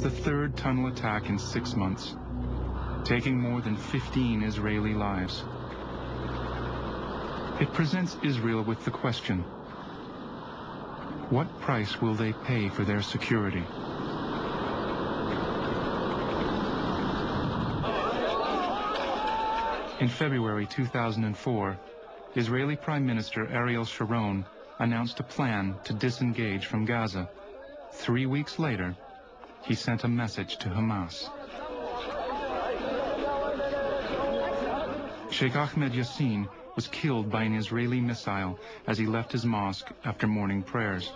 the third tunnel attack in 6 months, taking more than 15 Israeli lives. It presents Israel with the question, what price will they pay for their security? In February 2004, Israeli Prime Minister Ariel Sharon announced a plan to disengage from Gaza. 3 weeks later, he sent a message to Hamas. Sheikh Ahmed Yassin was killed by an Israeli missile as he left his mosque after morning prayers.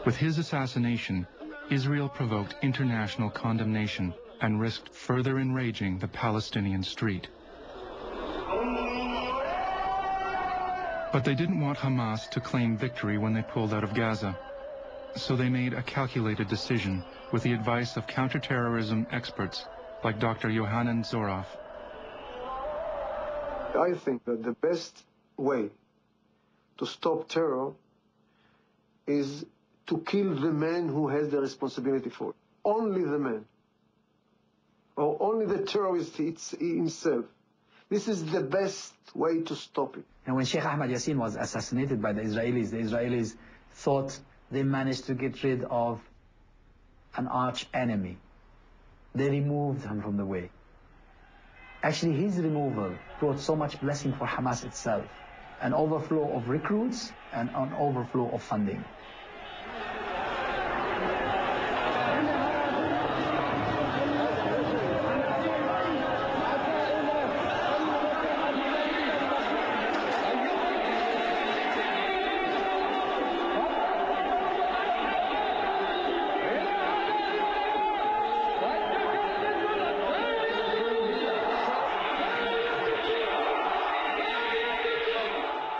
With his assassination, Israel provoked international condemnation and risked further enraging the Palestinian street. But they didn't want Hamas to claim victory when they pulled out of Gaza. So they made a calculated decision with the advice of counterterrorism experts like Dr. Yohanan Zorov. I think that the best way to stop terror is to kill the man who has the responsibility for it. Only the man. Or only the terrorist himself. This is the best way to stop it. And when Sheikh Ahmed Yassin was assassinated by the Israelis thought they managed to get rid of an arch enemy. They removed him from the way. Actually, his removal brought so much blessing for Hamas itself, an overflow of recruits and an overflow of funding.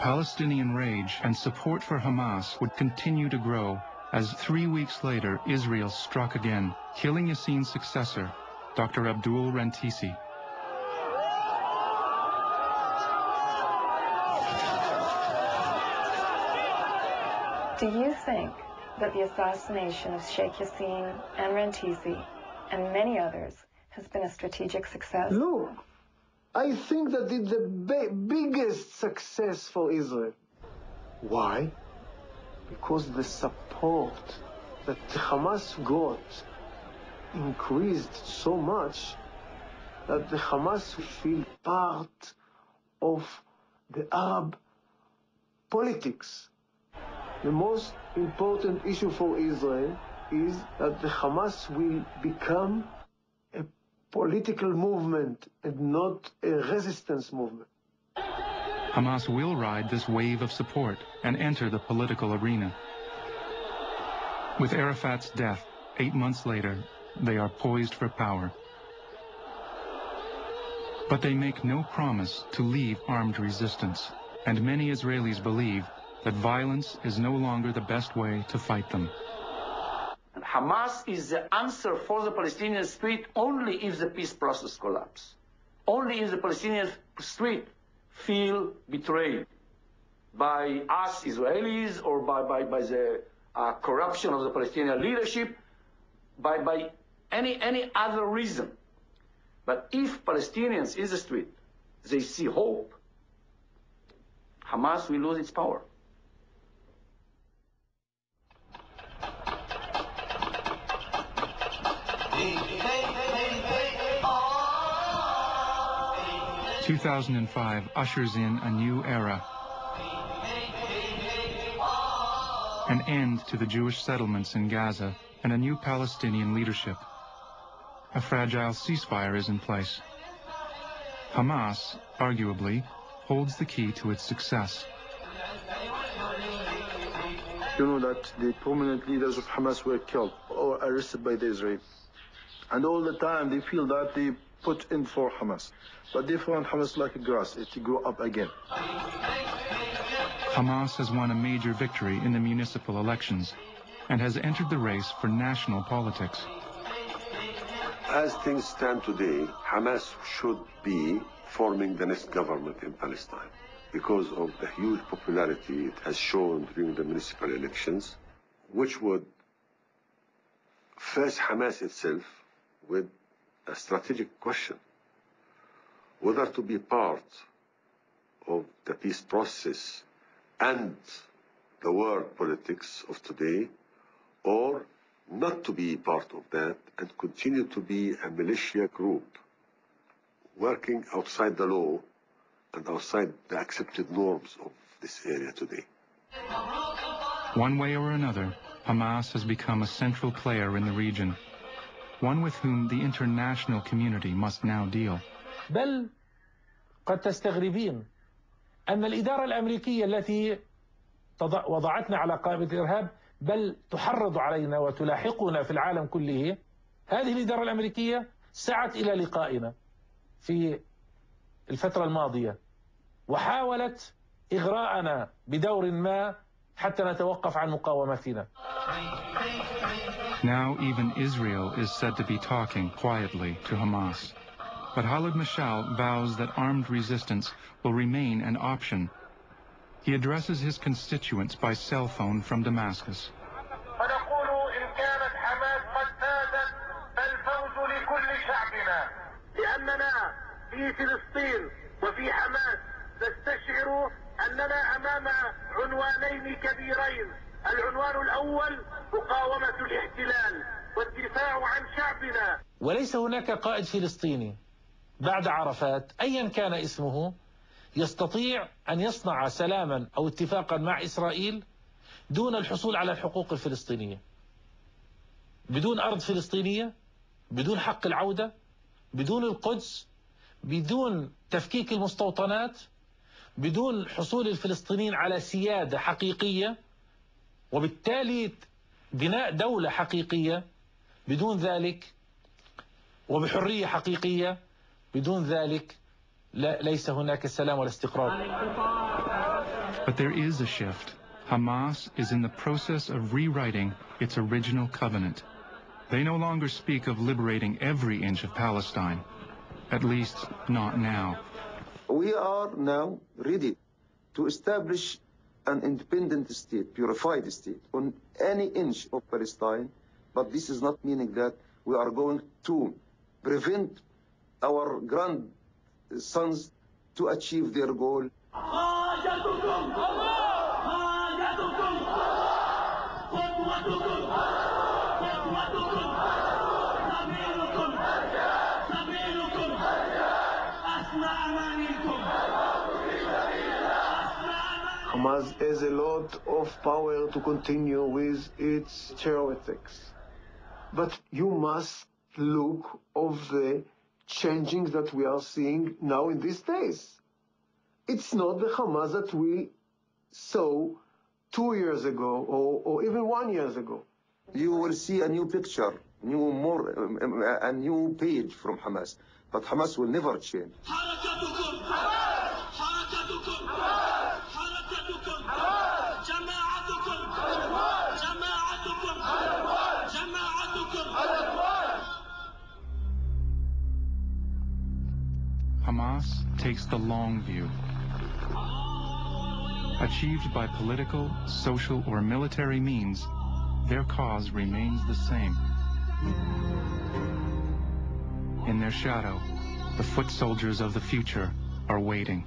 Palestinian rage and support for Hamas would continue to grow as 3 weeks later Israel struck again, killing Yassin's successor, Dr. Abdul Rantisi. Do you think that the assassination of Sheikh Yassin and Rantisi and many others has been a strategic success? Look, I think that it's the biggest success for Israel. Why? Because the support that Hamas got increased so much that the Hamas feel part of the Arab politics. The most important issue for Israel is that the Hamas will become a political movement and not a resistance movement. Hamas will ride this wave of support and enter the political arena. With Arafat's death 8 months later, they are poised for power. But they make no promise to leave armed resistance, and many Israelis believe that violence is no longer the best way to fight them. Hamas is the answer for the Palestinian street only if the peace process collapses. Only if the Palestinian street feel betrayed by us Israelis or by the corruption of the Palestinian leadership, by any other reason. But if Palestinians in the street, they see hope, Hamas will lose its power. In 2005 ushers in a new era, an end to the Jewish settlements in Gaza, and a new Palestinian leadership. A fragile ceasefire is in place. Hamas, arguably, holds the key to its success. You know that the prominent leaders of Hamas were killed or arrested by the Israelis. And all the time they feel that they put in for Hamas. But they found Hamas like a grass, it grew up again. Hamas has won a major victory in the municipal elections and has entered the race for national politics. As things stand today, Hamas should be forming the next government in Palestine because of the huge popularity it has shown during the municipal elections which would face Hamas itself with a strategic question, whether to be part of the peace process and the world politics of today, or not to be part of that and continue to be a militia group working outside the law and outside the accepted norms of this area today. One way or another, Hamas has become a central player in the region, one with whom the international community must now deal. بل قد تستغربين أن الإدارة الأمريكية التي وضعتنا على قائمة الإرهاب بل تحرض علينا وتلاحقنا في العالم كله، هذه الإدارة الأمريكية سعت إلى لقائنا في الفترة الماضية وحاولت إغراءنا بدور ما حتى نتوقف عن مقاومتنا. Now even Israel is said to be talking quietly to Hamas. But Khalid Mashal vows that armed resistance will remain an option. He addresses his constituents by cell phone from Damascus. فنقول إن كانت حماس قد فازت فالفوز لكل شعبنا، لأننا في فلسطين وفي حماس نستشعر أننا أمام عنوانين كبيرين. العنوان الأول مقاومة الاحتلال والدفاع عن شعبنا. وليس هناك قائد فلسطيني بعد عرفات أيا كان اسمه يستطيع أن يصنع سلاما أو اتفاقا مع إسرائيل دون الحصول على الحقوق الفلسطينية، بدون أرض فلسطينية، بدون حق العودة، بدون القدس، بدون تفكيك المستوطنات، بدون حصول الفلسطينيين على سيادة حقيقية وبالتالي بناء دولة حقيقية. بدون ذلك وبحرية حقيقية، بدون ذلك ليس هناك سلام ولا استقرار. But there is a shift. Hamas is in the process of rewriting its original covenant. They no longer speak of liberating every inch of Palestine, at least not now. We are now ready to establish an independent state, purified state, on any inch of Palestine, but this is not meaning that we are going to prevent our grandsons to achieve their goal. Hamas has a lot of power to continue with its theoretics. But you must look of the changing that we are seeing now in these days. It's not the Hamas that we saw 2 years ago or even 1 year ago. You will see a new picture, a new page from Hamas. But Hamas will never change. Hamas takes the long view. Achieved by political, social, or military means, their cause remains the same. In their shadow, the foot soldiers of the future are waiting.